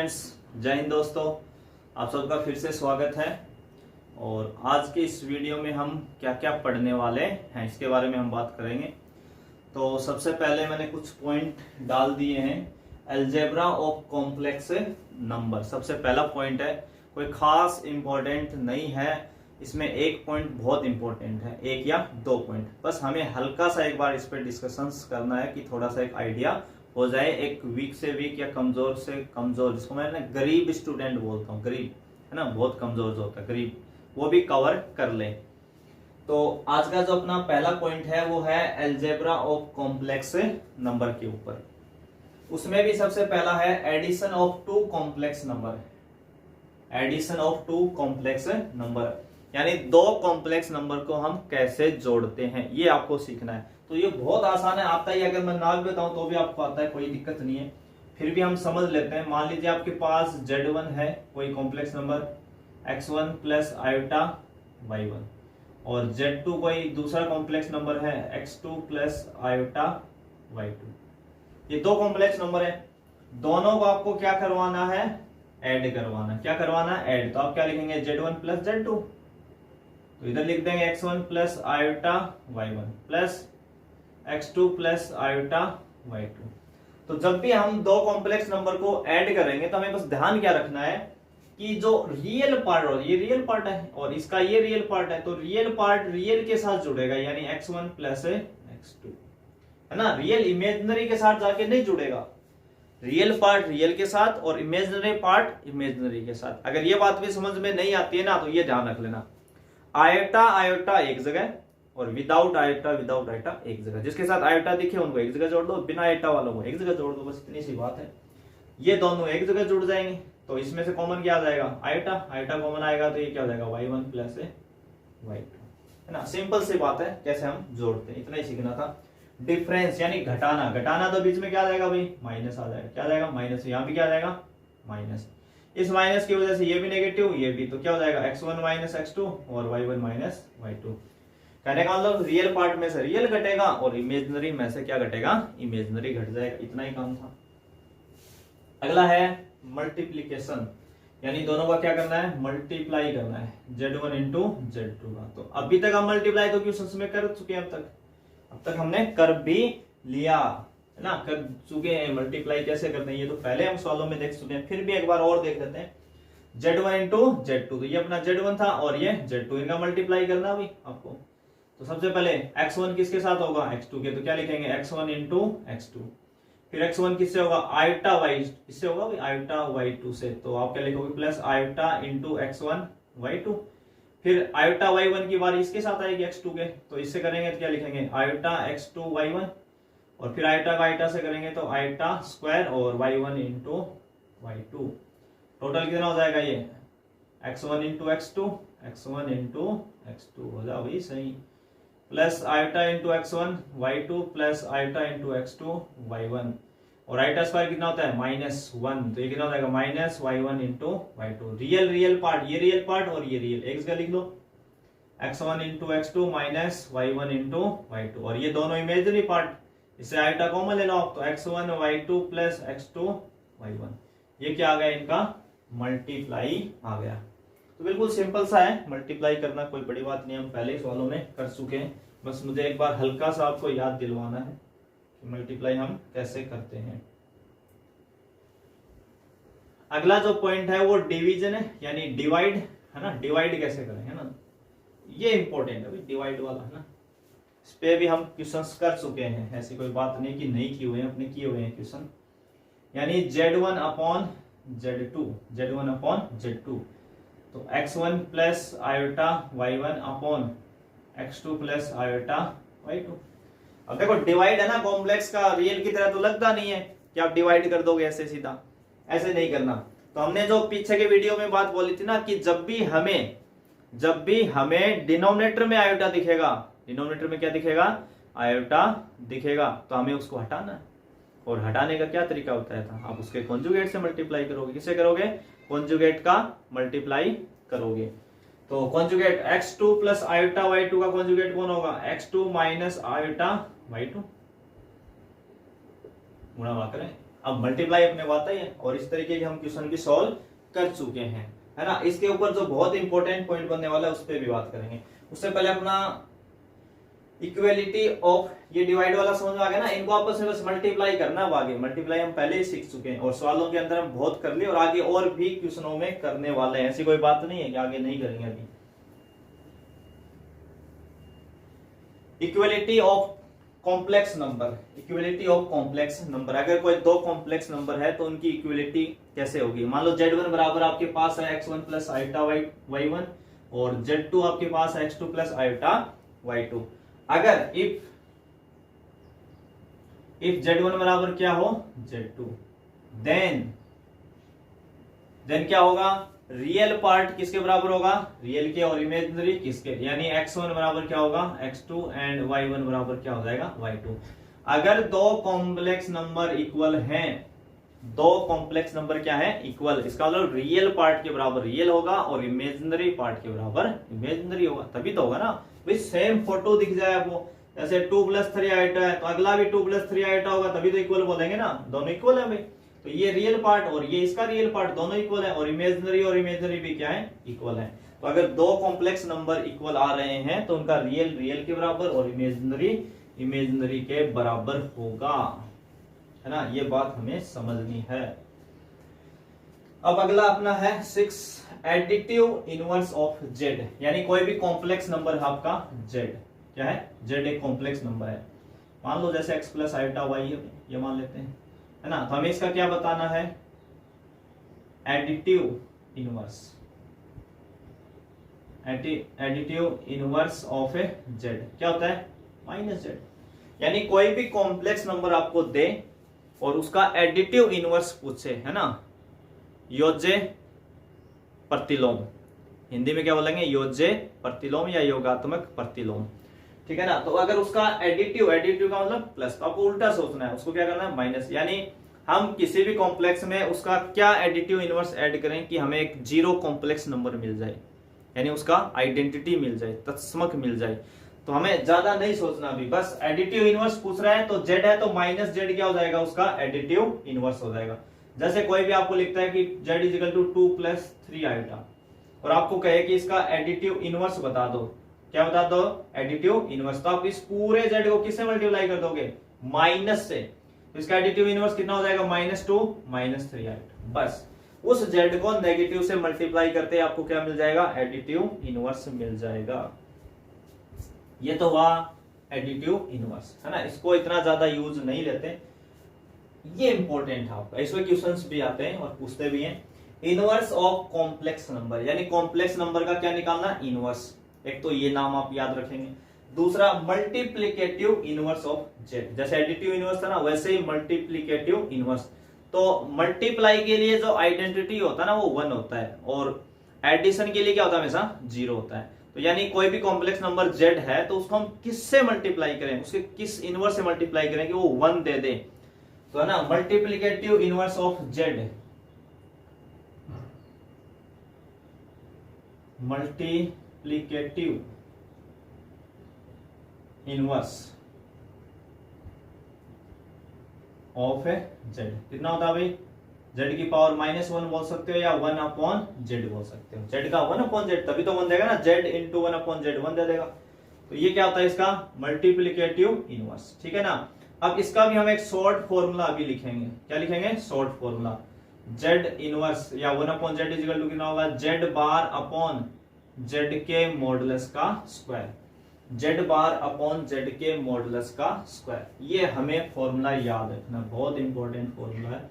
Friends, जय हिंद दोस्तों। आप सबका फिर से स्वागत है। और आज के इस वीडियो में हम क्या क्या पढ़ने वाले हैं इसके बारे में हम बात करेंगे। तो सबसे पहले मैंने कुछ पॉइंट डाल दिए हैं। अलजेब्रा ऑफ कॉम्प्लेक्स नंबर सबसे पहला पॉइंट है, कोई खास इंपॉर्टेंट नहीं है। इसमें एक पॉइंट बहुत इंपॉर्टेंट है, एक या दो पॉइंट, बस हमें हल्का सा एक बार इस पर डिस्कशंस करना है कि थोड़ा सा एक आइडिया हो जाए। एक वीक से वीक या कमजोर से कमजोर, जिसको मैं गरीब स्टूडेंट बोलता हूँ, गरीब है ना, बहुत कमजोर जो होता है गरीब, वो भी कवर कर ले। तो आज का जो अपना पहला पॉइंट है वो है अलजेब्रा ऑफ कॉम्प्लेक्स नंबर के ऊपर। उसमें भी सबसे पहला है addition of two complex number. Addition of two complex number यानी दो कॉम्प्लेक्स नंबर को हम कैसे जोड़ते हैं, ये आपको सीखना है। तो ये बहुत आसान है, आता ही, अगर मैं ना भी बताऊं तो भी आपको आता है, कोई दिक्कत नहीं है। फिर भी हम समझ लेते हैं। मान लीजिए आपके पास Z1 है, कोई complex number x1 plus iota y1, और Z2 कोई दूसरा कॉम्प्लेक्स नंबर है x2 प्लस आयोटा y2। ये दो कॉम्प्लेक्स नंबर है, दोनों को आपको क्या करवाना है, ऐड करवाना। क्या करवाना है, ऐड। तो आप क्या लिखेंगे, Z1 प्लस Z2, तो इधर लिख देंगे x1 plus iota y1 plus x2 plus iota y2। तो जब भी हम दो कॉम्प्लेक्स नंबर को ऐड करेंगे तो हमें बस ध्यान क्या रखना है कि जो रियल पार्ट, और ये रियल पार्ट है और इसका ये रियल पार्ट है, तो रियल पार्ट रियल के साथ जुड़ेगा, यानी x1 प्लस x2, है ना। रियल इमेजिनरी के साथ जाके नहीं जुड़ेगा, रियल पार्ट रियल के साथ और इमेजिनरी पार्ट इमेजिनरी के साथ। अगर ये बात भी समझ में नहीं आती है ना, तो ये ध्यान रख लेना, आयोटा आयोटा एक जगह और विदाउट आयोटा एक जगह। जिसके साथ आयोटा दिखे उनको एक जगह जोड़ दो, बिना आयोटा वालों को एक जगह जोड़ दो, बस इतनी सी बात है। ये दोनों एक जगह जुड़ जाएंगे, तो इसमें से कॉमन क्या आ जाएगा, आयोटा। आयोटा कॉमन आएगा तो ये क्या हो जाएगा, y1 प्लस y2, है ना। सिंपल सी बात है कैसे हम जोड़ते हैं, इतना ही सीखना था। डिफरेंस यानी घटाना, घटाना तो बीच में क्या आ जाएगा भाई, माइनस आ जाएगा। क्या आ जाएगा, माइनस। यहाँ भी क्या आ जाएगा, माइनस। इस माइनस की वजह से ये भी नेगेटिव, ये भी, तो क्या हो जाएगा, x1 माइनस x2 और y1 माइनस y2। कहने का मतलब रियल पार्ट में से रियल घटेगा और इमेजिनरी में से क्या घटेगा, इमेजिनरी घट जाएगा। इतना ही काम था। अगला है मल्टीप्लीकेशन, यानी दोनों का क्या करना है, मल्टीप्लाई करना है, Z1 इंटू Z2 का। तो अभी तक हम मल्टीप्लाई तो क्वेश्चंस में कर चुके हैं, अब तक हमने कर भी लिया, है ना, कर चुके हैं। मल्टीप्लाई कैसे करते हैं ये तो पहले हम सवालों में देख चुके हैं, फिर भी एक बार और देख लेते हैं। Z1 इंटू Z2, तो ये अपना Z1 था और ये Z2, इनका मल्टीप्लाई करना भी आपको। तो सबसे पहले x1 किसके साथ होगा, x2 के, तो क्या लिखेंगे, x1 इंटू x2। फिर x1 किससे होगा, आयोटा y, किससे होगा भाई, आयोटा y2 से, तो आप क्या लिखोगे, plus iota into x1 y2। फिर आयोटा y1 की बारी इसके साथ आएगी x2 के, तो इससे करेंगे तो क्या लिखेंगे, आयोटा x2 y1, और फिर आयोटा का आयोटा से करेंगे तो आयोटा स्क्वायर और y1 इंटू y2। टोटल कितना हो जाएगा ये, x1 into x2, x1 into x2 हो जाओ भाई सही, plus iota into x1 y2 plus iota into x2 y1, और आयोटा स्क्वायर कितना होता है, -1, तो ये कितना हो जाएगा, minus y1 into y2। Real part, ये रियल पार्ट और ये रियल एक जगह लिख लो, x1 into x2 minus y1 into y2, और ये दोनों इमेजिनरी पार्ट, इससे आयोटा कॉमन ले लो, तो x1 y2 plus x2 y1, ये क्या आ गया, इनका मल्टीप्लाई आ गया। तो बिल्कुल सिंपल सा है मल्टीप्लाई करना, कोई बड़ी बात नहीं, हम पहले ही सवालों में कर चुके हैं। बस मुझे एक बार हल्का सा आपको याद दिलवाना है कि मल्टीप्लाई हम कैसे करते हैं। अगला जो पॉइंट है वो डिवीजन है, यानी डिवाइड, है ना। डिवाइड कैसे करें, है ना, ये इंपॉर्टेंट है डिवाइड वाला, है ना। इस पे भी हम क्वेश्चंस कर चुके हैं, ऐसी कोई बात नहीं कि नहीं किए हुए हैं, अपने किए हुए हैं क्वेश्चन। यानी Z1 upon Z2, Z1 upon Z2, तो x1 plus iota y1 upon x2 plus iota y2। अब देखो डिवाइड है ना, कॉम्प्लेक्स का रियल की तरह तो लगता नहीं है कि आप डिवाइड कर दोगे ऐसे सीधा, ऐसे नहीं करना। तो हमने जो पीछे के वीडियो में बात बोली थी ना कि जब भी हमें डिनोमिनेटर में आयोटा दिखेगा, डिनोमिनेटर में क्या दिखेगा, आयोटा दिखेगा, तो हमें उसको हटाना है। और हटाने का क्या तरीका होता है, आप उसके कॉन्जुगेट से मल्टीप्लाई करोगे। किससे करोगे, कॉन्जुगेट का मल्टीप्लाई करोगे। तो conjugate x2 plus iota y2 का कॉन्जुगेट कौन होगा, x2 माइनस आयोटा y2, गुणा करें अब मल्टीप्लाई अपने को आता ही है और इस तरीके के हम क्वेश्चन भी सॉल्व कर चुके हैं, है ना। इसके ऊपर जो बहुत इंपॉर्टेंट पॉइंट बनने वाला है उस पर भी बात करेंगे। उससे पहले अपना इक्वेलिटी ऑफ, ये डिवाइड वाला समझ में आ गया ना, इनको आपस में बस मल्टीप्लाई करना। अब आगे मल्टीप्लाई हम पहले ही सीख चुके हैं और सवालों के अंदर हम बहुत कर लिए और आगे और भी क्वेश्चनों में करने वाले हैं। ऐसी कोई बात नहीं है कि आगे नहीं करेंगे। अभी equality of complex number, equality of complex number, अगर कोई दो कॉम्प्लेक्स नंबर है तो उनकी इक्वेलिटी कैसे होगी। मान लो z1 बराबर आपके पास है x1 प्लस आयोटा y1 और z2 आपके पास है x2 प्लस आयोटा y2। अगर इफ z1 बराबर क्या हो z2, देन क्या होगा, रियल पार्ट किसके बराबर होगा, रियल के, और इमेजिनरी किसके, यानी x1 बराबर क्या होगा x2 एंड y1 बराबर क्या हो जाएगा y2। अगर दो कॉम्प्लेक्स नंबर इक्वल हैं, दो कॉम्प्लेक्स नंबर क्या है इक्वल, इसका मतलब रियल पार्ट के बराबर रियल होगा और इमेजिनरी पार्ट के बराबर इमेजिनरी होगा, तभी तो होगा ना भाई। सेम फोटो दिख जाए आपको, जैसे 2 + 3 आयोटा है तो अगला भी 2 + 3 आयोटा होगा, तभी तो इक्वल बोलेंगे ना, दोनों इक्वल है भाई। तो ये रियल पार्ट और ये इसका रियल पार्ट दोनों इक्वल है और इमेजिनरी भी क्या है इक्वल है। तो अगर दो कॉम्प्लेक्स नंबर इक्वल आ रहे हैं तो उनका रियल के बराबर और इमेजिनरी के बराबर होगा, है ना। ये बात हमें समझनी है। अब अगला अपना है 6 एडिटिव इनवर्स ऑफ z, यानी कोई भी कॉम्प्लेक्स नंबर है आपका z, क्या है z एक कॉम्प्लेक्स नंबर है। मान लो जैसे x प्लस आयोटा y ये मान लेते हैं, है ना। तो हमें इसका क्या बताना है, additive inverse, additive inverse of A z क्या होता है -z। यानी कोई भी कॉम्प्लेक्स नंबर आपको दे और उसका एडिटिव इनवर्स पूछे, है ना, योज्य प्रतिलोम, हिंदी में क्या बोलेंगे योज्य प्रतिलोम या योगात्मक प्रतिलोम, ठीक है ना। तो अगर उसका एडिटिव का मतलब प्लस, तो आपको उल्टा सोचना है, उसको क्या करना है माइनस। यानी हम किसी भी कॉम्प्लेक्स में उसका क्या एडिटिव इनवर्स ऐड करें कि हमें एक जीरो कॉम्प्लेक्स नंबर मिल जाए, यानी उसका आइडेंटिटी मिल जाए, तत्समक मिल जाए। तो हमें ज्यादा नहीं सोचना अभी, बस एडिटिव इनवर्स पूछ रहा है तो z है तो -z क्या हो जाएगा, उसका एडिटिव इनवर्स हो जाएगा। जैसे कोई भी आपको लिखता है कि z = 2 + 3 आयोटा और आपको कहे कि इसका एडिटिव इनवर्स बता दो, क्या बता दो एडिटिव इनवर्स, तो आप इस पूरे z को किससे मल्टीप्लाई कर दोगे, माइनस से। तो इसका एडिटिव इनवर्स कितना हो जाएगा -2 -3 आयोटा। बस उस z को नेगेटिव से मल्टीप्लाई करते आपको क्या मिल जाएगा, एडिटिव इनवर्स मिल जाएगा। ये तो हुआ एडिटिव इनवर्स, है ना। इसको इतना ज्यादा यूज नहीं लेते, ये इंपॉर्टेंट है आपका, इसमें क्वेश्चंस भी आते हैं और पूछते भी हैं। इनवर्स ऑफ कॉम्प्लेक्स नंबर, यानी कॉम्प्लेक्स नंबर का क्या निकालना, इनवर्स। एक तो ये नाम आप याद रखेंगे। दूसरा मल्टीप्लिकेटिव इनवर्स ऑफ z, जैसे एडिटिव इनवर्स था ना वैसे ही मल्टीप्लिकेटिव इनवर्स। तो मल्टीप्लाई के लिए जो आइडेंटिटी होता है ना वो 1 होता है और एडिशन के लिए क्या होता है हमेशा 0 होता है। तो यानी कोई भी कॉम्प्लेक्स नंबर z है तो उसको हम किससे मल्टीप्लाई करें, उसके किस इनवर्स से मल्टीप्लाई करें कि वो 1 दे दे, तो है ना multiplicative inverse of z, multiplicative inverse of z कितना होता है भाई, z की पावर -1 बोल सकते हो या 1/z बोल सकते हो। z का 1/z तभी तो 1 देगा ना, z × 1/z 1 दे देगा। तो ये क्या होता है इसका मल्टीप्लिकेटिव इनवर्स, ठीक है ना। अब इसका भी हम एक शॉर्ट फॉर्मूला अभी लिखेंगे, क्या लिखेंगे शॉर्ट फॉर्मूला, z इनवर्स या 1/z कितना होगा, z बार अपॉन z के मॉडुलस का square, z bar upon z के मॉडुलस का स्क्वायर। ये हमें फॉर्मूला याद रखना, बहुत इंपॉर्टेंट फॉर्मूला है।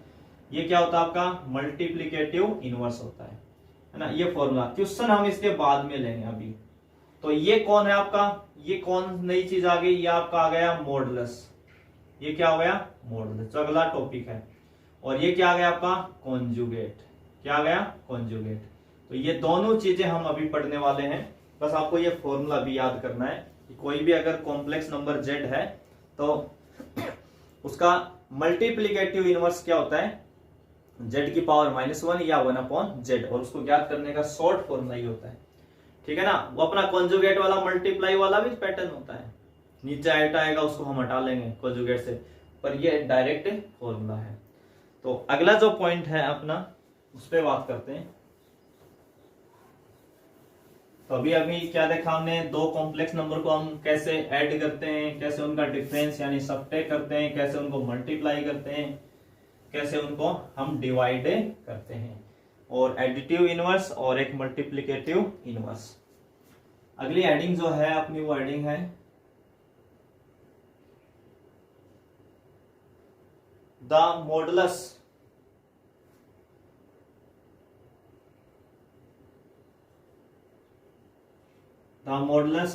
ये क्या होता है आपका मल्टीप्लिकेटिव इनवर्स होता है ना। ये फॉर्मूला क्वेश्चन हम इसके बाद में लेंगे अभी। तो ये कौन है आपका, ये कौन नई चीज आ गई, ये आपका आ गया मॉडुलस, ये क्या हो गया मॉडुलस, जो अगला टॉपिक है। और ये क्या आ गया आपका कॉन्जुगेट, क्या आ गया कॉन्जुगेट। तो ये दोनों चीजें हम अभी पढ़ने वाले हैं, बस आपको ये फॉर्मूला भी याद करना है कि कोई भी अगर कॉम्प्लेक्स नंबर z है तो उसका मल्टीप्लिकेटिव इनवर्स क्या होता है, z की पावर -1 या 1/z, और उसको ज्ञात करने का शॉर्ट फॉर्मूला ही होता है, ठीक है ना। वो अपना कॉन्जुगेट वाला मल्टीप्लाई वाला भी पैटर्न होता है, नीचे आयोटा आएगा उसको हम हटा लेंगे कॉन्जुगेट से, पर ये डायरेक्ट फॉर्मूला है। तो अगला जो पॉइंट है अपना उस पर बात करते हैं। तो अभी अभी क्या देखा हमने, दो कॉम्प्लेक्स नंबर को हम कैसे ऐड करते हैं, कैसे उनका डिफरेंस यानी सबट्रैक्ट करते हैं, कैसे उनको मल्टीप्लाई करते हैं, कैसे उनको हम डिवाइड करते हैं, और एडिटिव इनवर्स और एक मल्टीप्लिकेटिव इनवर्स। अगली एडिंग जो है अपनी वो एडिंग है the modulus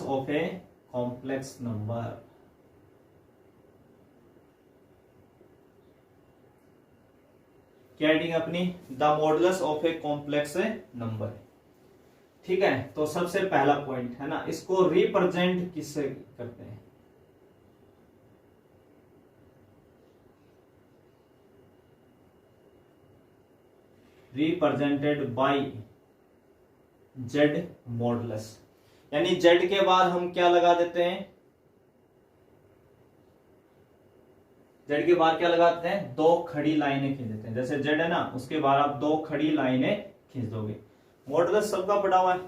of a complex number. क्या एडिंग अपनी, the modulus of a complex number. ठीक है, तो सबसे पहला पॉइंट है ना, इसको रिप्रेजेंट किससे करते हैं? रिप्रेजेंटेड बाय जेड मॉडुलस, यानी जेड के बाद हम क्या लगा देते हैं, जेड के बाद क्या लगाते हैं, दो खड़ी लाइनें खींच देते हैं। जैसे जेड है ना, उसके बाद आप दो खड़ी लाइनें खींच दोगे। मॉडुलस सबका पढ़ा हुआ है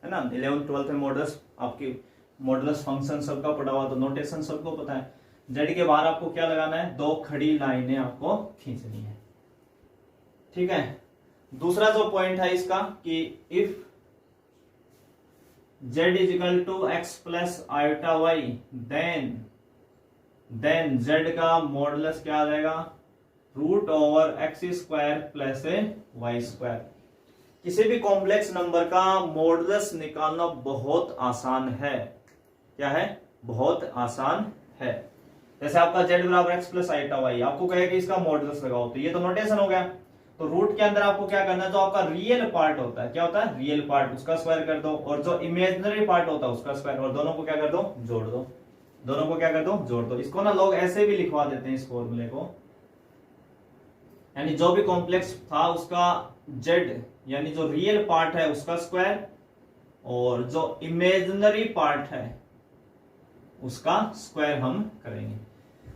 ना, 11th 12th में मॉडुलस आपकी मॉडुलस फंक्शन सबका पढ़ा हुआ, तो नोटेशन सबको पता है। जेड के बाद आपको क्या लगाना है, दो खड़ी लाइनें आपको खींचनी है। ठीक है, दूसरा जो पॉइंट है इसका कि if z is equal to x plus iota y, then z का मॉडुलस क्या आ जाएगा, root over x square plus y square. किसी भी कॉम्प्लेक्स नंबर का मॉडुलस निकालना बहुत आसान है। क्या है, बहुत आसान है। जैसे आपका z बराबर एक्स प्लस आयोटा वाई, आपको कहे कि इसका मॉडुलस लगाओ, तो ये तो नोटेशन हो गया। तो रूट के अंदर आपको क्या करना है, जो आपका रियल पार्ट होता है, क्या होता है, रियल पार्ट, उसका स्क्वायर कर दो, और जो इमेजिनरी पार्ट होता है उसका स्क्वायर, और दोनों को क्या कर दो, जोड़ दो। दोनों को क्या कर दो, जोड़ दो। इसको ना लोग ऐसे भी लिखवा देते हैं इस फॉर्मूले को, यानी जो भी कॉम्प्लेक्स था उसका जेड यानी जो रियल पार्ट है उसका स्क्वायर, और जो इमेजिनरी पार्ट है उसका स्क्वायर हम करेंगे।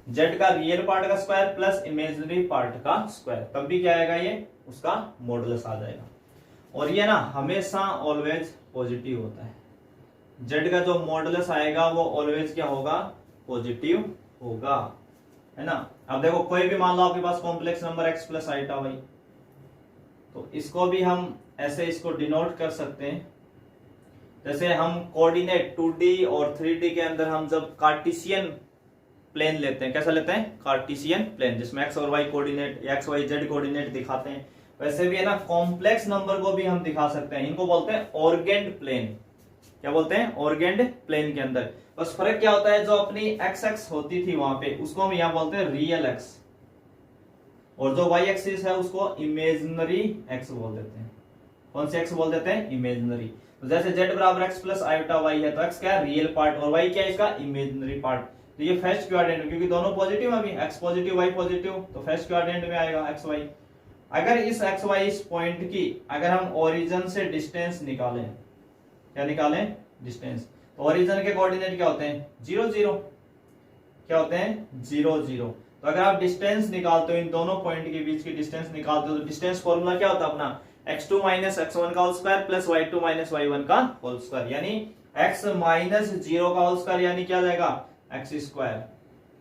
जेड का रियल पार्ट का स्क्वायर प्लस इमेजिनरी पार्ट का स्क्वायर, तब भी क्या आएगा, ये उसका मॉडुलस आ जाएगा। और ये ना हमेशा ऑलवेज पॉजिटिव होता है। जेड का जो मॉडुलस आएगा वो ऑलवेज क्या होगा, पॉजिटिव होगा, है ना। अब देखो कोई भी मान लो आपके पास complex number X plus iota Y, तो इसको भी हम ऐसे इसको डिनोट कर सकते हैं। जैसे हम कोऑर्डिनेट 2D और 3D के अंदर हम जब कार्टेशियन प्लेन लेते हैं, कैसा लेते हैं, कार्टेशियन प्लेन, जिसमें एक्स और y coordinate, x y z coordinate दिखाते हैं, वैसे भी है ना कॉम्प्लेक्स नंबर को भी हम दिखा सकते हैं। इनको बोलते हैं ऑर्गेंड प्लेन। क्या बोलते हैं, ऑर्गेंड प्लेन के अंदर। बस फर्क क्या होता है, जो अपनी एक्स एक्स होती थी वहां पे, उसको हम यहाँ बोलते हैं रियल एक्स, और जो वाई एक्सिस है उसको इमेजिनरी एक्स बोल देते हैं। कौन सी एक्स बोल देते हैं, इमेजिनरी। तो जैसे जेड बराबर एक्स प्लस आयोटा वाई है, तो एक्स क्या है, रियल पार्ट, और वाई क्या है, इसका इमेजिनरी पार्ट। तो ये फर्स्ट क्वाड्रेंट, क्योंकि दोनों पॉजिटिव है, अभी एक्स पॉजिटिव वाई पॉजिटिव, तो फर्स्ट क्वाड्रेंट में आएगा एक्स वाई। अगर इस एक्स वाई इस पॉइंट की अगर हम ओरिजिन से डिस्टेंस निकालें, क्या निकालें, डिस्टेंस, तो ओरिजिन के कोऑर्डिनेट क्या होते हैं, 0 0, क्या होते हैं, 0 0। तो अगर आप डिस्टेंस निकालते हो, इन दोनों पॉइंट के बीच की डिस्टेंस निकालते हो, तो डिस्टेंस फॉर्मूला क्या होता है अपना, x2 माइनस x1 का whole square plus y2 minus y1 का होल स्क्वायर, यानी x माइनस 0 का होल स्क्वायर यानी क्या जाएगा, एक्स स्क्वायर,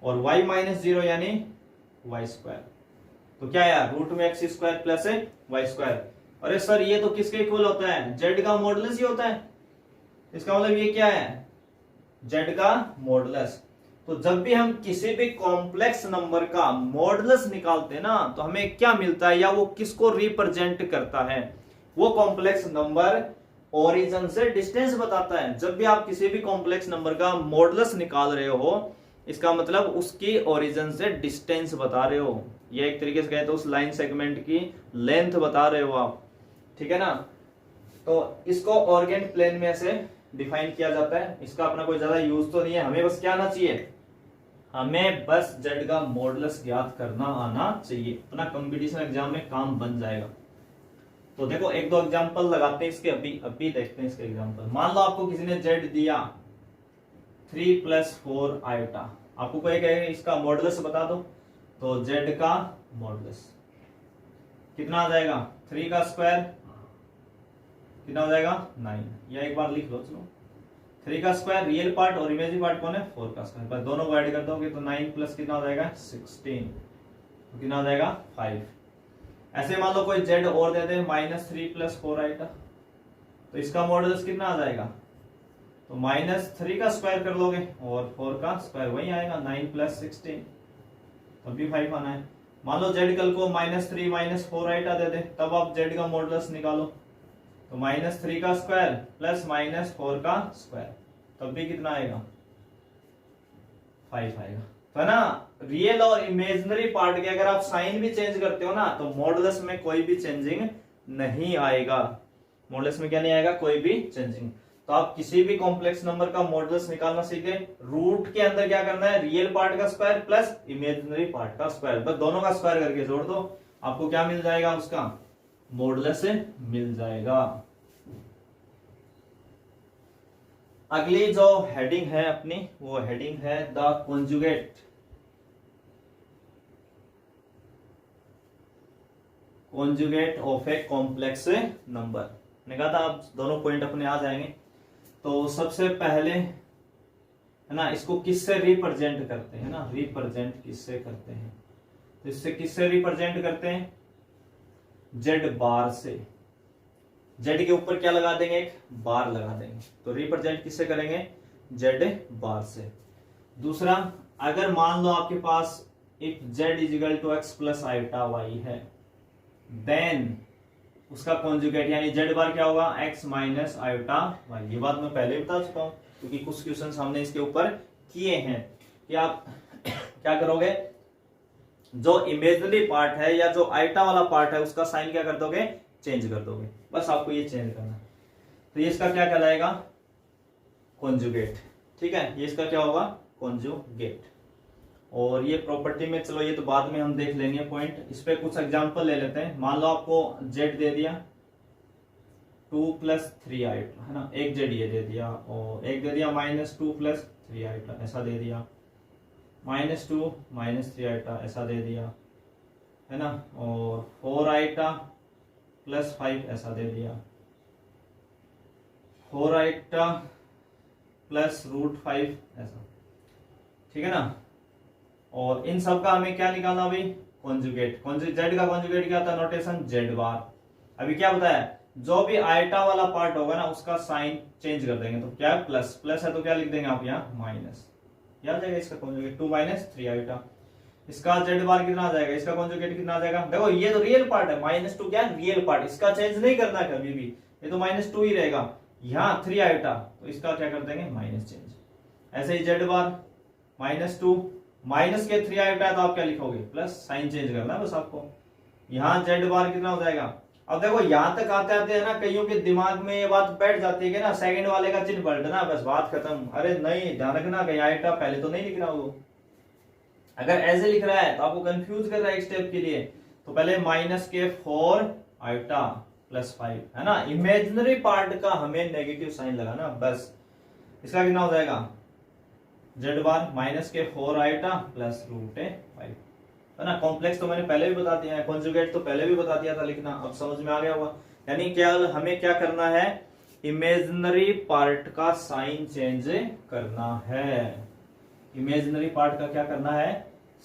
और y माइनस 0 यानी वाई स्क्वायर। तो क्या है, रूट में x square plus y square. अरे सर ये तो किसके इक्वल होता है, जेड का मॉडुलस ही होता है। इसका मतलब ये क्या है, जेड का मॉडुलस। तो जब भी हम किसी भी कॉम्प्लेक्स नंबर का मॉडुलस निकालते हैं ना, तो हमें क्या मिलता है, या वो किसको रिप्रेजेंट करता है, वो कॉम्प्लेक्स नंबर ओरिजिन से डिस्टेंस बताता है। जब भी आप किसी भी कॉम्प्लेक्स नंबर का मॉडुलस निकाल रहे हो, इसका मतलब उसकी ओरिजिन से डिस्टेंस बता रहे हो, ये एक तरीके से कहे तो उस लाइन सेगमेंट की लेंथ बता रहे हो आप, ठीक है ना। तो इसको ऑर्गेंड प्लेन में ऐसे डिफाइन किया जाता है। इसका अपना कोई ज्यादा यूज तो नहीं है, हमें बस क्या आना चाहिए, हमें बस जेड का मॉडुलस ज्ञात करना आना चाहिए, अपना कंपटीशन एग्जाम में काम बन जाएगा। तो देखो एक दो एग्जांपल लगाते हैं इसके, अभी देखते हैं इसके एग्जांपल। मान लो आपको किसी ने जेड दिया 3 + 4 आयोटा, आपको कोई कहेगा इसका मॉडुलस बता दो, तो जेड का मॉडुलस कितना आ जाएगा 3 का स्क्वायर कितना हो जाएगा 9, या एक बार लिख लो चलो 3 का स्क्वायर रियल पार्ट और इमेजिनरी पार्ट कौन है 4 का स्क्वायर, पर दोनों को ऐड कर दोगे तो 9 प्लस कितना हो जाएगा 16, तो कितना हो जाएगा 5। ऐसे मान लो कोई z और दे दे -3 + 4 आइटा, तो इसका मॉडुलस कितना आ जाएगा, तो -3 का स्क्वायर कर लोगे और 4 का स्क्वायर वही आएगा 9 + 16, तब भी 5 आना है। मान लो z कल को -3 - 4 आइटा दे दे, तब आप z का मॉडुलस निकालो, तो -3 का स्क्वायर प्लस -4 का स्क्वायर, तब भी कितना आएगा 5 आएगा। तो है ना, रियल और इमेजिनरी पार्ट के अगर आप साइन भी चेंज करते हो ना तो मॉडुलस में कोई भी चेंजिंग नहीं आएगा, मॉडुलस में क्या नहीं आएगा कोई भी चेंजिंग। तो आप किसी भी कॉम्प्लेक्स नंबर का मॉडुलस निकालना सीखे, रूट के अंदर क्या करना है रियल पार्ट का स्क्वायर प्लस इमेजिनरी पार्ट का स्क्वायर, बस दोनों का स्क्वायर करके जोड़ दो, आपको क्या मिल जाएगा उसका मॉडुलस मिल जाएगा। अगली जो हेडिंग है अपनी वो हेडिंग है the conjugate. Conjugate of a complex number, मैंने कहा था आप दोनों पॉइंट अपने आ जाएंगे। तो सबसे पहले है ना इसको किससे रिप्रेजेंट करते हैं ना, रिप्रेजेंट किससे करते हैं, तो इससे किससे रिप्रेजेंट करते हैं जेड बार से, जेड के ऊपर क्या लगा देंगे एक बार लगा देंगे, तो रिप्रेजेंट किससे करेंगे जेड बार से। दूसरा, अगर मान लो आपके पास इफ जेड = x + i है, देन उसका कॉन्जुगेट यानी जेड बार क्या होगा x - i y। ये बात मैं पहले बता चुका हूं क्योंकि कुछ क्वेश्चन हमने इसके ऊपर किए हैं कि आप क्या करोगे, जो इमेजिनरी पार्ट है या जो आइटा वाला पार्ट है उसका साइन क्या कर दोगे चेंज कर दोगे, बस आपको ये चेंज करना है। तो ये इसका क्या कहलाएगा कॉन्जुगेट, ठीक है, ये इसका क्या होगा कॉन्जुगेट। और ये प्रॉपर्टी में चलो ये तो बाद में हम देख लेंगे पॉइंट, इस पे कुछ एग्जांपल ले लेते हैं। मान लो आपको z दे दिया 2 + 3 आइटा है ना, एक z ये दे दिया और एक दे दिया -2 + 3 आइटा ऐसा दे दिया, -2 - 3 आइटा ऐसा दे दिया है ना, और 4 आइटा + 5 ऐसा दे दिया, 4 आइटा + √5 ऐसा, ठीक है ना। और इन सब का हमें क्या निकालना भाई कॉन्जुगेट, जेड का कॉन्जुगेट क्या होता है नोटेशन जेड बार। अभी क्या बताया जो भी आइटा वाला पार्ट होगा ना उसका साइन चेंज कर देंगे, तो क्या है प्लस है तो क्या लिख देंगे आप यहाँ माइनस, याद जाएगा इसका कॉन्जुगेट 2 - 3 आइटा। इसका जेड बार कितना आ जाएगा, इसका कॉन्जुगेट कितना आ जाएगा, देखो ये तो रियल पार्ट है -2 क्या रियल पार्ट, इसका चेंज नहीं करना है कभी भी, ये तो -2 ही रहेगा। यहाँ 3 आइटा तो इसका क्या कर देंगे माइनस चेंज, ऐसे ही जेड बार -2 माइनस के 3 आइटा तो आप क्या लिखोगे प्लस, साइन चेंज करना है बस आपको। यहाँ जेड बार कितना हो जाएगा, अब देखो यहां तक आते आते है ना कईयों के दिमाग में ये बात बैठ जाती है कि ना सेकंड वाले का चिन्ह पलटना बस बात खत्म, अरे नहीं ध्यान रखना कहीं आइटा पहले तो नहीं लिख रहा वो, अगर ऐसे लिख रहा है तो आपको कंफ्यूज कर रहा है एक स्टेप के लिए, तो पहले -4 आइटा + 5 है ना, इमेजिनरी पार्ट का हमें नेगेटिव साइन लगाना बस। इसका कितना हो जाएगा जेड बार -4 आइटा + √5 है ना। कॉम्प्लेक्स तो मैंने पहले भी बता दिया है, कॉन्जुगेट तो पहले भी बता दिया था लिखना, अब समझ में आ गया होगा। यानी क्या हमें क्या करना है इमेजिनरी पार्ट का साइन चेंज करना है, इमेजिनरी पार्ट का क्या करना है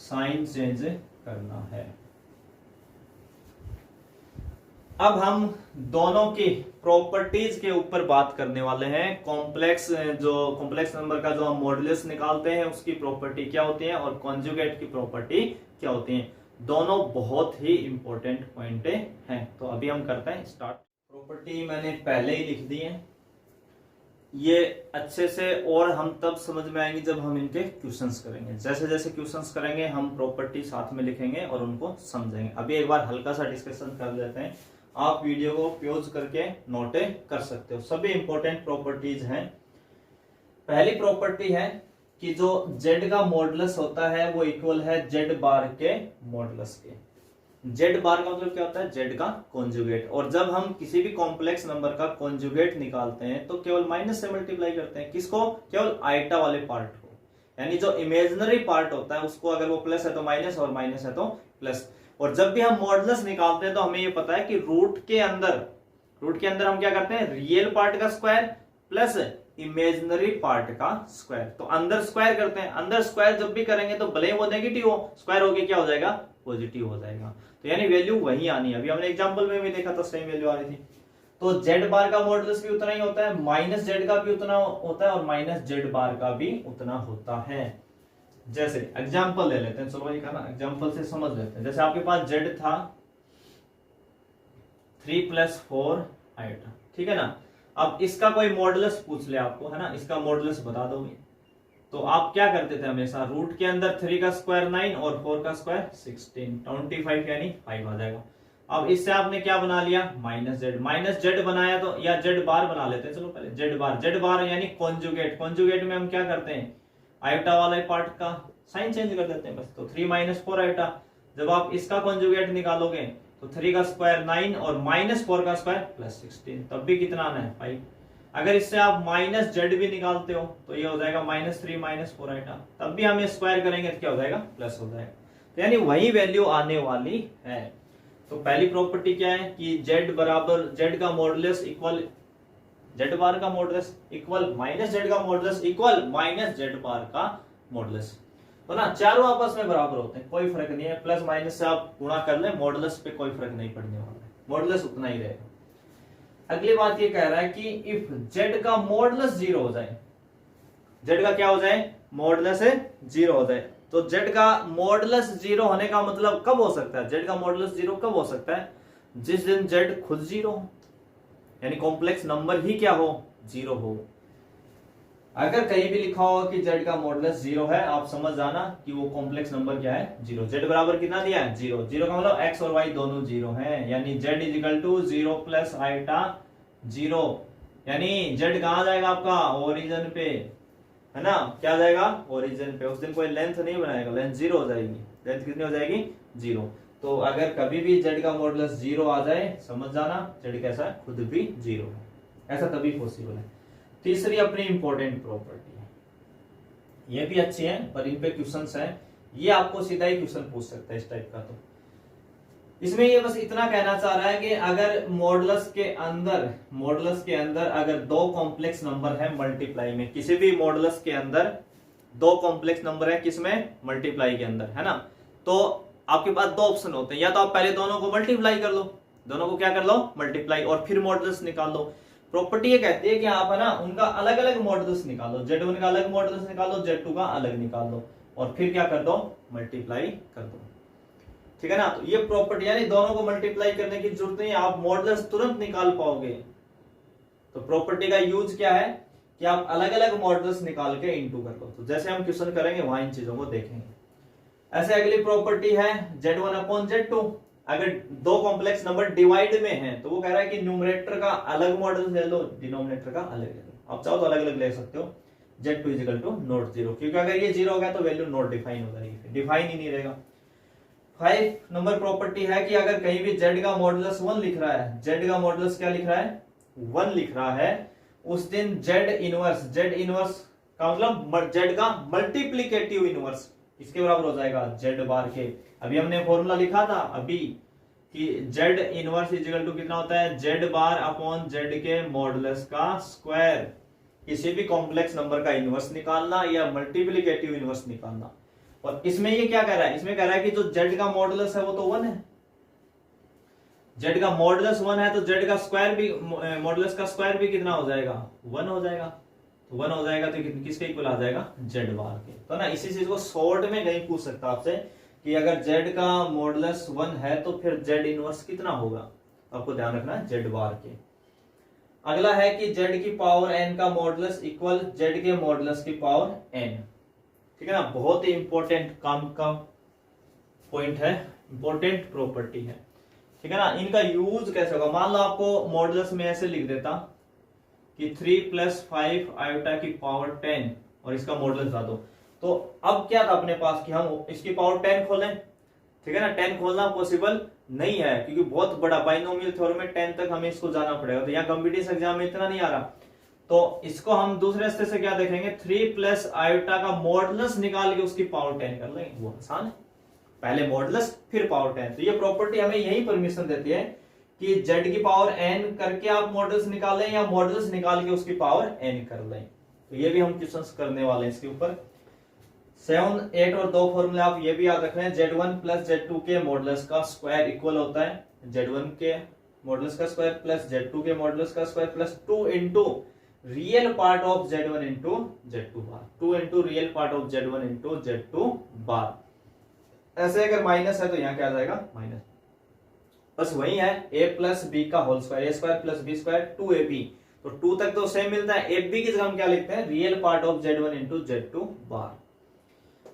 साइन चेंज करना है। अब हम दोनों की प्रॉपर्टीज के ऊपर बात करने वाले हैं। कॉम्प्लेक्स नंबर का जो हम मॉडुलस निकालते हैं उसकी प्रॉपर्टी क्या होती है और कॉन्जुगेट की प्रॉपर्टी क्या होती है, दोनों बहुत ही इंपॉर्टेंट पॉइंट हैं। तो अभी हम करते हैं स्टार्ट। प्रॉपर्टी मैंने पहले ही लिख दी है, ये अच्छे से और हम तब समझ में आएंगे जब हम इनके क्वेश्चंस करेंगे, जैसे जैसे क्वेश्चंस करेंगे हम प्रॉपर्टी साथ में लिखेंगे और उनको समझेंगे। अभी एक बार हल्का सा डिस्कशन कर लेते हैं, आप वीडियो को पॉज करके नोट कर सकते हो, सभी इंपॉर्टेंट प्रॉपर्टीज हैं। पहली प्रॉपर्टी है कि जो z का मॉडुलस होता है वो इक्वल है z बार के मॉडुलस के। z बार का मतलब क्या होता है z का कॉन्जुगेट, और जब हम किसी भी कॉम्प्लेक्स नंबर का कॉन्जुगेट निकालते हैं तो केवल माइनस से मल्टीप्लाई करते हैं, किसको केवल आइटा वाले पार्ट को, यानी जो इमेजिनरी पार्ट होता है उसको अगर वो प्लस है तो माइनस और माइनस है तो प्लस। और जब भी हम मॉडुलस निकालते हैं तो हमें ये पता है कि रूट के अंदर हम क्या करते हैं, रियल पार्ट का स्क्वायर प्लस इमेजिनरी पार्ट का स्क्वायर। तो अंदर स्क्वायर करते हैं, अंदर स्क्वायर जब भी करेंगे तो भले वो नेगेटिव हो, स्क्वायर होके क्या हो जाएगा, पॉजिटिव हो जाएगा। तो यानी वैल्यू वही आनी है। अभी हमने एग्जांपल में भी देखा था सेम वैल्यू आ रही थी। तो जेड बार का मॉडुलस भी उतना ही होता है, माइनस जेड का भी उतना होता है और माइनस जेड बार का भी उतना होता है। जैसे एग्जांपल ले लेते हैं, चलो भाई का ना एग्जांपल से समझ लेते हैं। जैसे आपके पास जेड था 3 + 4 आइटा, ठीक है ना। अब इसका कोई मॉडुलस पूछ ले आपको, है ना, इसका मॉडुलस बता दोगे तो आप क्या करते थे हमेशा, रूट के अंदर 3 का स्क्वायर 9 और 4 का स्क्वायर 16, 25 यानी 5 आ जाएगा। अब इससे आपने क्या बना लिया, माइनस जेड बनाया तो, या जेड बार बना लेते हैं, चलो पहले जेड बार यानी कॉन्जुगेट में हम क्या करते हैं, आयोटा वाले पार्ट का साइन चेंज कर देते हैं बस। तो 3 - 4 आयोटा, जब आप इसका कॉन्जुगेट निकालोगे तो 3 का स्क्वायर 9 और -4 का स्क्वायर +16, तब भी कितना आना है 5। अगर इससे आप माइनस जेड भी निकालते हो तो ये हो जाएगा -3 - 4 आइटा, तब भी हम ये स्क्वायर करेंगे तो क्या हो जाएगा, प्लस हो जाएगा। तो यानी वही वैल्यू आने वाली है। तो पहली प्रॉपर्टी क्या है कि जेड बराबर जेड का मॉडुलस इक्वल जेड बार का मॉडुलस इक्वल माइनस जेड का मॉडुलस इक्वल माइनस जेड बार का मॉडुलस। तो ना चारों आपस में बराबर होते हैं, कोई फर्क नहीं है, प्लस माइनस से आप गुणा कर ले, मॉडुलस पे कोई फर्क नहीं पड़ने वाला है, मॉडुलस उतना ही रहेगा। अगली बात ये कह रहा है कि इफ जेड का मॉडुलस 0 हो जाए, जेड का क्या हो जाए, मॉडुलस 0 हो जाए। तो जेड का मॉडुलस 0 होने का मतलब कब हो सकता है, जेड का मॉडुलस 0 कब हो सकता है, जिस दिन जेड खुद 0 हो, यानी कॉम्प्लेक्स नंबर ही क्या हो, 0 हो। अगर कहीं भी लिखा हो कि जेड का मॉडुलस 0 है, आप समझ जाना कि वो कॉम्प्लेक्स नंबर क्या है, 0। जेड बराबर कितना दिया है, 0। 0 का मतलब एक्स और वाई दोनों 0 हैं, यानी जेड = 0 + आइटा 0, यानी जेड कहां जाएगा आपका, ओरिजिन पे, है ना, क्या जाएगा, ओरिजिन पे। उस दिन कोई लेंथ नहीं बनाएगा, लेंथ 0 हो जाएगी, लेंथ कितनी हो जाएगी, 0। तो अगर कभी भी जेड का मॉडुलस 0 आ जाए, समझ जाना जेड कैसा है, खुद भी 0 है, ऐसा तभी पॉसिबल है। तीसरी अपनी इंपॉर्टेंट प्रॉपर्टी है, ये भी अच्छी है पर इन पे क्वेश्चंस हैं, ये आपको सीधा ही क्वेश्चन पूछ सकता है इस टाइप का। तो इसमें ये बस इतना कहना चाह रहा है कि अगर मॉडुलस के अंदर अगर दो कॉम्प्लेक्स नंबर है मल्टीप्लाई में, किसी भी मॉडुलस के अंदर दो कॉम्प्लेक्स नंबर है, किसमें, मल्टीप्लाई के अंदर, है ना, तो आपके पास दो ऑप्शन होते हैं, या तो आप पहले दोनों को मल्टीप्लाई कर लो, दोनों को क्या कर लो, मल्टीप्लाई, और फिर मॉडुलस निकाल लो। प्रॉपर्टी ये कहती है कि आप है ना उनका अलग अलग मॉडुलस निकालो, Z1 का अलग मॉडुलस निकालो, Z2 का अलग निकाल दो, और फिर क्या कर दो, मल्टीप्लाई कर दो, ठीक है ना। तो ये प्रॉपर्टी, यानी दोनों को मल्टीप्लाई करने की जरूरत नहीं, आप मॉडुलस तुरंत निकाल पाओगे। तो प्रॉपर्टी का यूज क्या है कि आप अलग अलग मॉडुलस निकाल के इंटू कर लो। तो जैसे हम क्वेश्चन करेंगे वहां इन चीजों को देखेंगे। ऐसे अगली प्रॉपर्टी है Z1/Z2, अगर दो कॉम्प्लेक्स नंबर डिवाइड में हैं तो वो कह रहा है कि न्यूमरेटर का अलग मॉडुलस ले लो, डिनोमिनेटर का अलग ले लो। आप चाहो तो अलग अलग ले सकते हो, Z2 = नॉट 0, क्योंकि अगर ये 0 हो गया तो वैल्यू नॉट डिफाइन हो जाएगी, डिफाइन ही नहीं रहेगा। 5 नंबर प्रॉपर्टी है कि अगर कहीं भी Z का मॉडुलस 1 लिख रहा है, Z का मॉडुलस क्या लिख रहा है, 1 लिख रहा है, उस दिन Z इनवर्स का मतलब Z का मल्टीप्लिकेटिव इनवर्स इसके बराबर हो जाएगा Z बार के। अभी हमने फॉर्मूला लिखा था अभी कि Z इनवर्स = कितना होता है, Z बार अपॉन Z के मॉडुलस का स्क्वायर। किसी भी कॉम्प्लेक्स नंबर का इनवर्स निकालना या मल्टीप्लिकेटिव इनवर्स निकालना। और इसमें ये क्या कह रहा है, इसमें कह रहा है कि जो Z का मॉडुलस है वो तो 1 है, Z का मॉडुलस 1 है, तो Z का स्क्वायर भी, मॉडुलस का स्क्वायर भी कितना हो जाएगा, 1 हो जाएगा। तो 1 हो जाएगा तो किसके इक्वल आ जाएगा, Z बार के। तो ना इसी चीज को शॉर्ट में कहीं पूछ सकता आपसे कि अगर Z का मॉडुलस 1 है तो फिर Z इनवर्स कितना होगा, आपको ध्यान रखना है Z बार के। अगला है कि Z की पावर n का मॉडुलस इक्वल Z के मॉडुलस की पावर n, ठीक है ना। बहुत ही इंपॉर्टेंट काम का पॉइंट है, इंपॉर्टेंट प्रॉपर्टी है, ठीक है ना। इनका यूज कैसे होगा, मान लो आपको मॉडुलस में ऐसे लिख देता कि 3 + 5 आयोटा की पावर 10 और इसका मॉडुलस बता दो, तो अब क्या था अपने पास कि हम इसकी पावर 10 खोलें, ठीक है ना। 10 खोलना पॉसिबल नहीं है क्योंकि बहुत बड़ा बाइनोमियल थ्योरम में 10 तक हमें इसको जाना पड़ेगा, तो यहाँ कॉम्पिटिशन एग्जाम में इतना नहीं आ रहा। तो इसको हम दूसरे रास्ते से क्या देखेंगे, 3 + आयोटा का मॉडुलस निकाल के उसकी पावर 10 कर लेंगे, वो आसान है। पहले मॉडुलस फिर पावर 10। तो ये प्रॉपर्टी हमें यही परमिशन देती है कि z की पावर n करके आप मॉडुलस निकालें या मॉडुलस निकाल के उसकी पावर n कर लें। तो ये भी हम क्वेश्चंस करने वाले हैं इसके ऊपर। 7, 8 और 2 फॉर्मूले आप ये भी याद रख रहे हैं। z1 प्लस z2 के मॉडुलस का स्क्वायर इक्वल होता है z1 के मॉडुलस का स्क्वायर प्लस z2 के मॉडुलस का square plus 2 into real part of z1 into z2 bar, 2 into real part of z1 into z2 बार। ऐसे अगर माइनस है तो यहाँ क्या आ जाएगा माइनस, बस वही है a प्लस बी का whole square, A square plus B square 2ab। तो 2 तक तो सेम मिलता है, ab की जगह हम क्या लिखते हैं real part of z1 into z2 बार।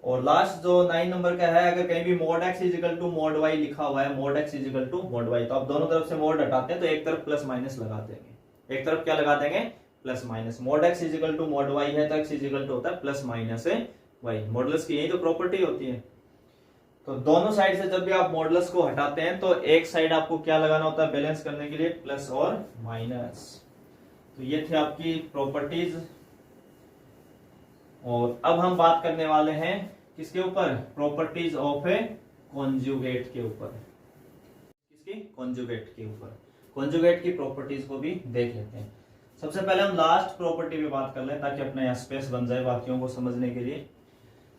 और लास्ट जो 9 नंबर का है, अगर कहीं भी mod x is equal to mod y लिखा हुआ है, mod x is equal to mod y, तो आप दोनों तरफ से मोड हटाते हैं तो एक तरफ प्लस माइनस लगा देंगे, एक तरफ क्या लगा देंगे plus minus. Mod x is equal to mod y है तो x इजिकल टू होता है प्लस माइनस y। मॉडुलस की यही तो प्रॉपर्टी होती है। तो दोनों साइड से जब भी आप मॉडुलस को हटाते हैं तो एक साइड आपको क्या लगाना होता है बैलेंस करने के लिए, प्लस और माइनस। तो ये थे आपकी प्रॉपर्टीज। और अब हम बात करने वाले हैं किसके ऊपर, प्रॉपर्टीज ऑफ ए कॉन्जुगेट के ऊपर। किसकी, कॉन्जुगेट के ऊपर। कॉन्जुगेट की प्रॉपर्टीज को भी देख लेते हैं। सबसे पहले हम लास्ट प्रॉपर्टी पे बात कर लें ताकि अपना यहाँ स्पेस बन जाए बाकियों को समझने के लिए।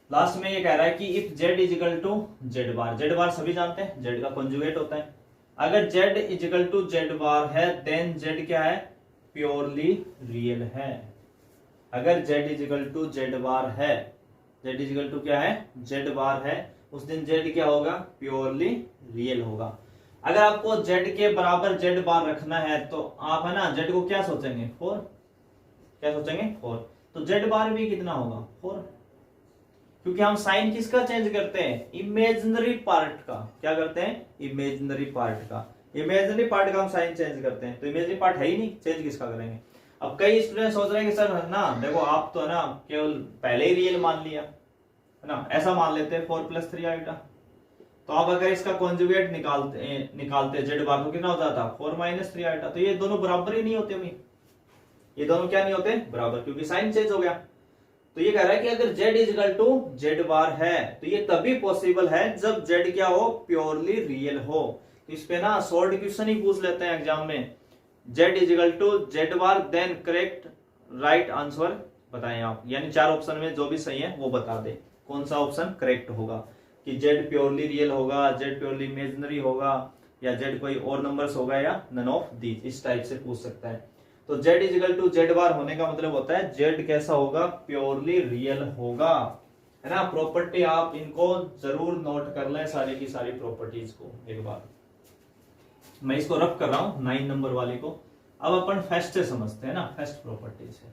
लास्ट में ये कह रहा है कि if z is equal to Z bar, Z bar सभी जानते हैं z का कॉन्जुगेट होता है। अगर z इजिकल टू जेड बार है देन z क्या है, प्योरली रियल है। अगर z इजिकल टू जेड बार है, z इजिकल टू क्या है जेड बार है, उस दिन z क्या होगा, प्योरली रियल होगा। अगर आपको z के बराबर z बार रखना है तो आप है ना z को क्या सोचेंगे 4, क्या सोचेंगे 4। तो z बार भी कितना होगा 4, क्योंकि हम साइन किसका चेंज करते हैं, इमेजिनरी पार्ट का। क्या करते हैं, इमेजिनरी पार्ट का। इमेजिनरी पार्ट का हम साइन चेंज करते हैं, तो इमेजिनरी पार्ट है ही नहीं, चेंज किसका करेंगे। अब कई स्टूडेंट सोच रहे हैं कि सर है ना देखो आप तो है ना केवल पहले ही रियल मान लिया है ना, ऐसा मान लेते हैं 4 + 3 आइटा। तो आप अगर इसका कॉन्जुगेट निकालते जेड बार तो कितना हो जाता 4 - 3 आइटा। तो ये दोनों बराबर ही नहीं होते अभी, ये दोनों क्या नहीं होते बराबर, क्योंकि साइन चेंज हो गया। तो ये कह रहा है कि अगर z इजिकल टू जेड बार है तो ये तभी पॉसिबल है जब z क्या हो, प्योरली रियल हो। तो इस पे ना शॉर्ट क्वेश्चन ही पूछ लेते हैं एग्जाम में, z is equal to Z bar then correct right answer बताएं आप, यानी 4 ऑप्शन में जो भी सही है वो बता दे कौन सा ऑप्शन करेक्ट होगा, कि z प्योरली रियल होगा, z प्योरली इमेजिनरी होगा, या z कोई और नंबर्स होगा, या नन ऑफ दीज, इस टाइप से पूछ सकता है। तो z इजिकल टू जेड बार होने का मतलब होता है z कैसा होगा, प्योरली रियल होगा, है ना। प्रॉपर्टी आप इनको जरूर नोट कर लें, सारी की सारी प्रॉपर्टीज को एक बार। मैं इसको रफ कर रहा हूं 9 नंबर वाले को। अब अपन फर्स्ट से समझते हैं ना, फर्स्ट प्रॉपर्टी से।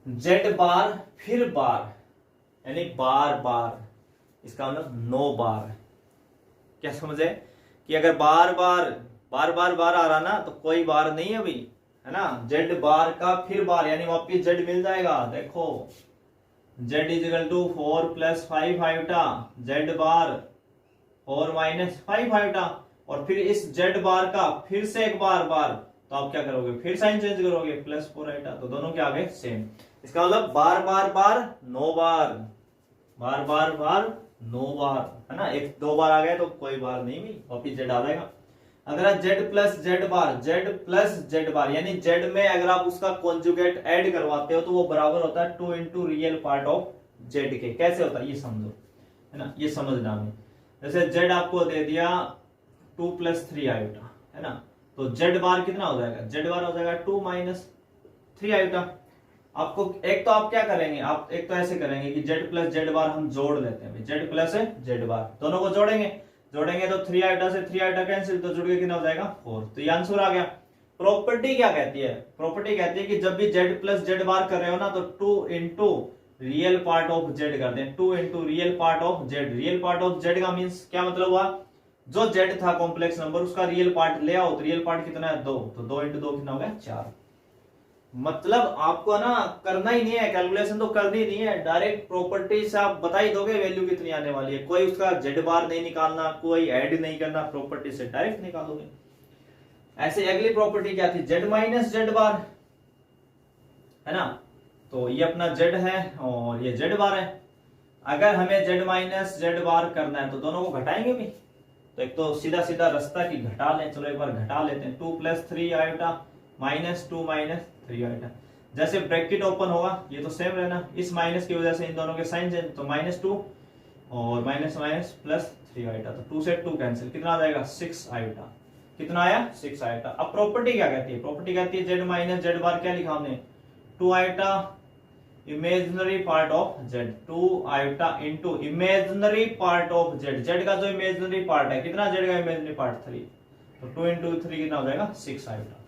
जेड बार फिर बार यानी बार बार, इसका मतलब 9 बार। क्या समझे कि अगर बार बार आ रहा ना तो कोई बार नहीं है अभी, है ना। जेड बार का फिर बार यानी वापिस जेड मिल जाएगा। देखो z is equal to 4 + 5 iota, z bar 4 - 5 iota, और फिर इस जेड बार का फिर से एक बार, तो आप क्या करोगे, फिर साइन चेंज करोगे +4 आइटा। तो दोनों क्या आ गए सेम। इसका मतलब बार 9 बार, बार 9 बार, है ना। 1-2 बार आ गया तो कोई बार नहीं भी, वापिस जेड आ जाएगा। अगर जेड प्लस जेड बार यानी जेड में अगर आप उसका कॉन्जुगेट ऐड करवाते हो तो वो बराबर होता है 2 into real part of Z के। कैसे होता है ये समझो, है ना, ये समझना है। जैसे जेड आपको दे दिया 2 + 3 आइटा, है ना, तो जेड बार कितना हो जाएगा, जेड बार हो जाएगा 2 - 3 आइटा। आपको एक तो आप क्या करेंगे, आप एक तो ऐसे करेंगे कि जेड प्लस जेड बार हम जोड़ लेते हैं, जेड प्लस जेड बार दोनों को जोड़ेंगे तो 3 आइटा से 3 आइटा कैंसिल, तो जुड़ के कितना हो जाएगा 4। तो ये आंसर आ गया। प्रॉपर्टी क्या कहती है, प्रॉपर्टी कहती है कि जब भी जेड प्लस जेड बार कर रहे हो ना तो 2 into real part of Z कर दें, 2 into real part of Z. Real part of Z का मीन्स क्या मतलब हुआ, जो जेड था कॉम्प्लेक्स नंबर उसका रियल पार्ट ले आओ, तो रियल पार्ट कितना है 2, तो 2 इंटू 2 कितना हो गया 4। मतलब आपको ना करना ही नहीं है, कैलकुलेशन तो करनी नहीं है, डायरेक्ट प्रॉपर्टी से आप बता ही दोगे वैल्यू कितनी आने वाली है। कोई उसका जेड बार नहीं निकालना, कोई ऐड नहीं करना, प्रॉपर्टी से डायरेक्ट निकालोगे। ऐसे अगली प्रॉपर्टी क्या थी, जेड माइनस जेड बार, है ना। तो ये अपना जेड है और ये जेड बार है। अगर हमें जेड माइनस जेड बार करना है तो दोनों को घटाएंगे भी। तो एक तो सीधा सीधा रास्ता की घटा लें, चलो एक बार घटा लेते हैं। 2 + 3 आयोटा माइनस 2 - 3 आयोटा। जैसे ब्रैकेट ओपन होगा ये तो सेम रहना, इस माइनस की वजह से इन दोनों के साइन चेंज, तो -2 और माइनस माइनस प्लस 3 आयोटा। तो 2 से 2 कैंसिल, कितना आ जाएगा 6 आयोटा। कितना आया 6 आयोटा। अब प्रॉपर्टी क्या कहती है, प्रॉपर्टी कहती है जेड माइनस जेड बार क्या लिखा हमने 2 iota imaginary part of Z, 2 iota into imaginary part of Z. Z का जो इमेजिनरी पार्ट है कितना, जेड का इमेजिनरी पार्ट 3, तो 2 × 3 कितना हो जाएगा 6 आयोटा।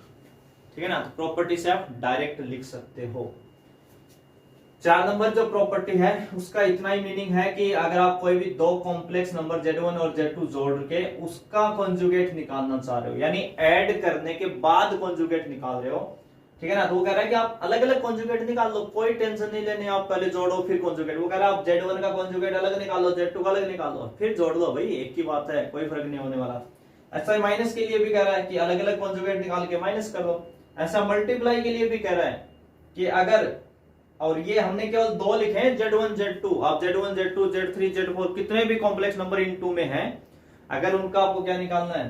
ठीक है ना। तो प्रॉपर्टी से आप डायरेक्ट लिख सकते हो। 4 नंबर जो प्रॉपर्टी है उसका इतना ही मीनिंग है कि अगर आप कोई भी दो कॉम्प्लेक्स नंबर Z1 और Z2 जोड़ के उसका कॉन्जुगेट निकालना चाह रहे हो, यानी ऐड करने के बाद कॉन्जुगेट निकाल रहे हो, ठीक है ना, तो वो कह रहा है कि आप अलग अलग कॉन्जुगेट निकाल लो, कोई टेंशन नहीं लेनी, आप पहले जोड़ो फिर कॉन्जुगेट। वो कह रहा है आप Z1 का कॉन्जुगेट अलग निकालो, Z2 का अलग निकालो, फिर जोड़ लो, भाई एक ही बात है, कोई फर्क नहीं होने वाला। ऐसा माइनस के लिए भी कह रहा है कि अलग अलग कॉन्जुगेट निकाल के माइनस कर लो। ऐसा मल्टीप्लाई के लिए भी कह रहा है कि अगर, और ये हमने केवल दो लिखे हैं Z1 Z2, आप Z1 Z2 Z3 Z4 कितने भी कॉम्प्लेक्स नंबर इन टू में हैं, अगर उनका आपको क्या निकालना है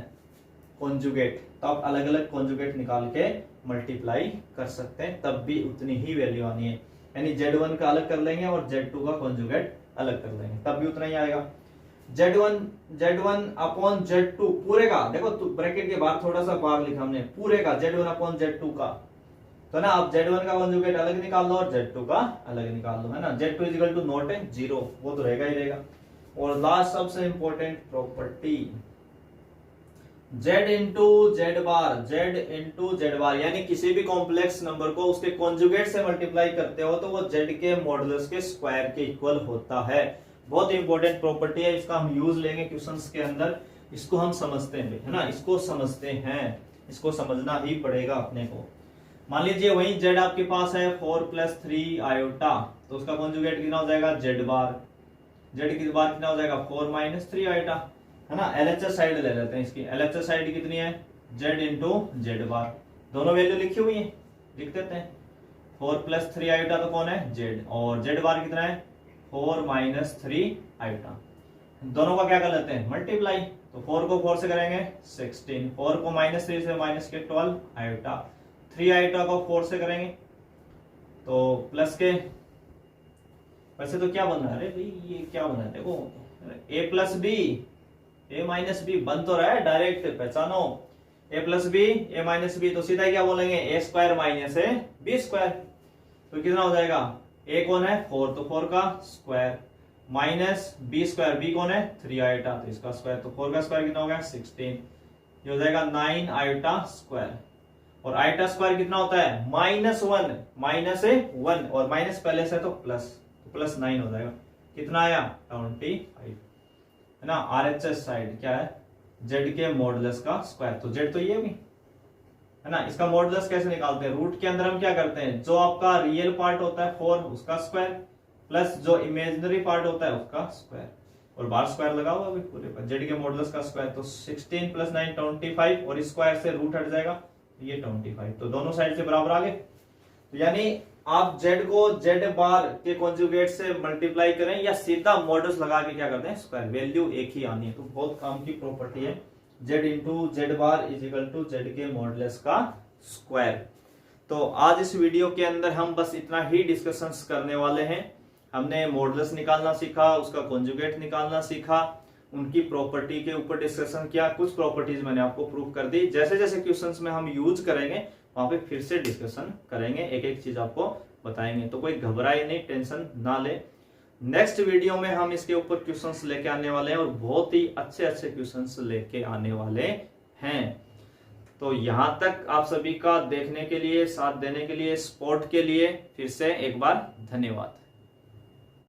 कॉन्जुगेट, तो आप अलग अलग कॉन्जुगेट निकाल के मल्टीप्लाई कर सकते हैं, तब भी उतनी ही वैल्यू आनी है। यानी Z1 का अलग कर लेंगे और Z2 का कॉन्जुगेट अलग कर लेंगे, तब भी उतना ही आएगा। Z1 अपॉन Z2 पूरे का, देखो ब्रैकेट के बाहर थोड़ा सा बार लिखा हमने, पूरे का Z1 अपॉन Z2 का, तो ना आप Z1 का कॉन्जुगेट अलग निकाल लो और Z2 का अलग निकाल लो, है ना। Z2 = नॉट 0, वो तो रहेगा ही रहेगा। और लास्ट सबसे इंपॉर्टेंट प्रॉपर्टी Z × Z बार, Z × Z बार, यानी किसी भी कॉम्प्लेक्स नंबर को उसके कॉन्जुगेट से मल्टीप्लाई करते हो तो वो Z के मॉडुलस के स्क्वायर के इक्वल होता है। बहुत इंपॉर्टेंट प्रॉपर्टी है, इसका हम यूज लेंगे क्वेश्चंस के अंदर, इसको हम समझते हैं, है ना, इसको समझते हैं, इसको समझना ही पड़ेगा अपने को। मान लीजिए वही Z आपके पास है 4 + 3 आयोटा, तो उसका कॉन्जुगेट कितना हो जाएगा Z बार, Z की बार कितना हो जाएगा 4 - 3 आयोटा, है ना। LHS साइड ले लेते हैं इसकी, LHS साइड कितनी है Z × Z बार, दोनों वैल्यू लिखी हुई है, लिख देते हैं। 4 + 3 आयोटा तो कौन है Z, और Z बार कितना है 4 - 3 आयोटा, दोनों का क्या कर लेते हैं मल्टीप्लाई, तो 4 को 4 से करेंगे 16, 4 को -3 से माइनस के 12 आयोटा, 3 आयोटा को 4 से करेंगे तो प्लस के, वैसे तो क्या बन रहा है, अरे भाई ये क्या बना है, देखो A + B A - B बन तो रहा है, डायरेक्ट पहचानो, A + B A - B, तो सीधा क्या बोलेंगे A² - B², तो कितना हो जाएगा, A कौन है 4, तो 4 का स्क्वायर माइनस B², B कौन है 3 आयोटा, तो इसका स्क्वायर, तो 4 का स्क्वायर कितना हो गया 16, ये हो जाएगा 9 आयोटा स्क्वायर। और आयोटा स्क्वायर कितना होता है -1, -1 और माइनस पहले से तो प्लस 9 हो जाएगा, कितना आया 25, है ना। RHS साइड क्या है Z के मॉडुलस का स्क्वायर, तो Z तो ये भी है ना। इसका मॉडुलस कैसे निकालते हैं, रूट के अंदर हम क्या करते हैं, जो आपका रियल पार्ट होता है 4 उसका स्क्वायर प्लस जो इमेजिनरी पार्ट होता है उसका स्क्वायर, और बार स्क्वायर लगा हुआ अभी पूरे पर, Z के मॉडुलस का स्क्वायर, तो 16 + 9 25, और इस स्क्वायर से रूट हट जाएगा ये 25, तो दोनों साइड से बराबर आ गए। तो यानी आप Z को Z बार के कॉन्जुगेट से मल्टीप्लाई करें या सीधा मॉडुलस लगा के क्या करते हैं स्क्वायर, वैल्यू एक ही आनी है, तो बहुत काम की प्रॉपर्टी है। Z × Z बार = Z के मॉडुलस का स्क्वायर। तो आज इस वीडियो के अंदर हम बस इतना ही डिस्कशंस करने वाले हैं। हमने मॉडुलस निकालना सीखा, उसका कॉन्जुगेट निकालना सीखा, उनकी प्रॉपर्टी के ऊपर डिस्कशन किया, कुछ प्रॉपर्टीज मैंने आपको प्रूव कर दी। जैसे जैसे क्वेश्चंस में हम यूज करेंगे वहां पे फिर से डिस्कशन करेंगे, एक एक चीज आपको बताएंगे, तो कोई घबराए नहीं, टेंशन ना ले। नेक्स्ट वीडियो में हम इसके ऊपर क्वेश्चंस लेके आने वाले हैं और बहुत ही अच्छे अच्छे क्वेश्चंस लेके आने वाले हैं। तो यहां तक आप सभी का देखने के लिए, साथ देने के लिए, सपोर्ट के लिए फिर से एक बार धन्यवाद।